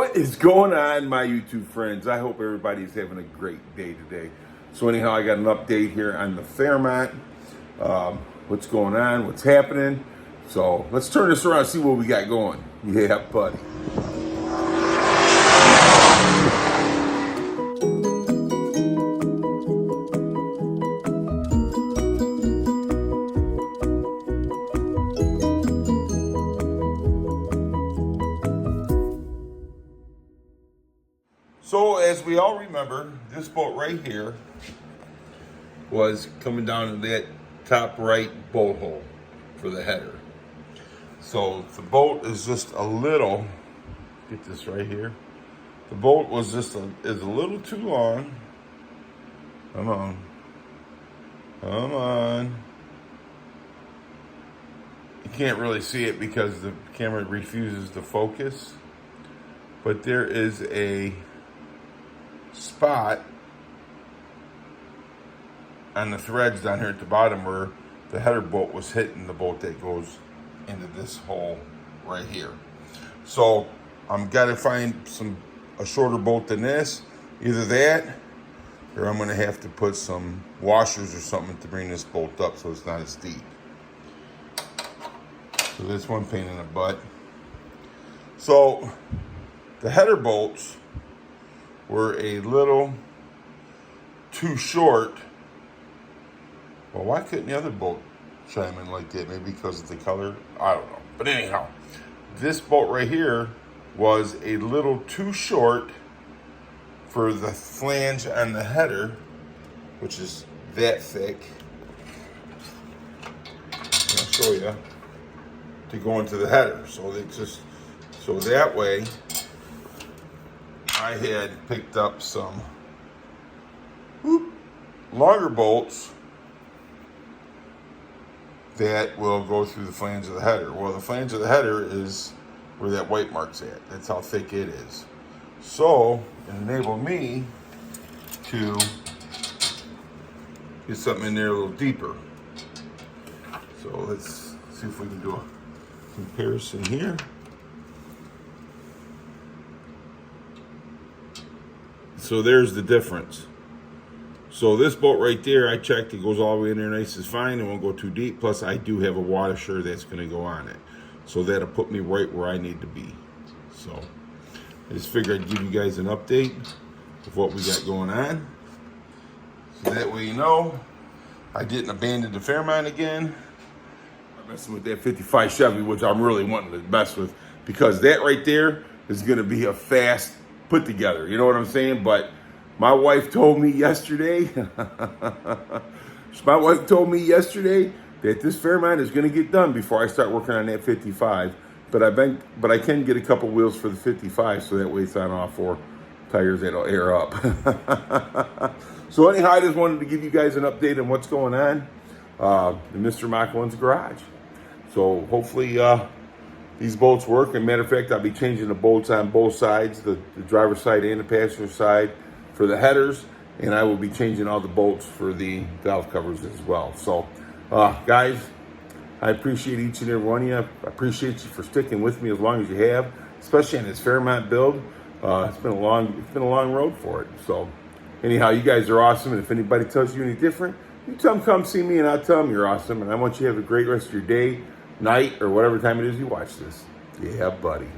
What is going on, my YouTube friends? I hope everybody's having a great day today. So anyhow, I got an update here on the Fairmont. What's going on, what's happening. So let's turn this around and see what we got going. Yeah, buddy. So as we all remember, this bolt right here was coming down to that top right bolt hole for the header. So the bolt is just a little, get this right here. The bolt was just is a little too long. Come on. You can't really see it because the camera refuses to focus. But there is a spot on the threads down here at the bottom where the header bolt was hitting the bolt that goes into this hole right here. So I'm gotta find a shorter bolt than this, either that or I'm gonna have to put some washers or something to bring this bolt up so it's not as deep. So that's one pain in the butt. So the header bolts were a little too short. Well, why couldn't the other bolt chime in like that? Maybe because of the color? I don't know. But anyhow, this bolt right here was a little too short for the flange on the header, which is that thick. I'll show you, to go into the header. So that way, I had picked up some longer bolts that will go through the flange of the header. Well, the flange of the header is where that white mark's at. That's how thick it is. So it enabled me to get something in there a little deeper. So let's see if we can do a comparison here. So there's the difference. So this bolt right there, I checked, it goes all the way in there nice and fine. It won't go too deep. Plus I do have a washer that's gonna go on it. So that'll put me right where I need to be. So I just figured I'd give you guys an update of what we got going on. So that way you know, I didn't abandon the Fairmont again. I'm messing with that 55 Chevy, which I'm really wanting to mess with, because that right there is gonna be a fast put together, you know what I'm saying? But my wife told me yesterday, that this Fairmont is going to get done before I start working on that 55. But I can get a couple wheels for the 55, so that way it's on all four tires that'll air up. So anyhow, I just wanted to give you guys an update on what's going on in Mr. Mach 1's garage. So hopefully these bolts work. As a matter of fact, I'll be changing the bolts on both sides, the driver's side and the passenger side, for the headers, and I will be changing all the bolts for the valve covers as well. So guys, I appreciate each and every one of you. I appreciate you for sticking with me as long as you have, especially on this Fairmont build. It's been a long road for it. So anyhow, you guys are awesome, and if anybody tells you any different, you tell them come see me and I'll tell them you're awesome, and I want you to have a great rest of your day, night, or whatever time it is you watch this. Yeah, buddy.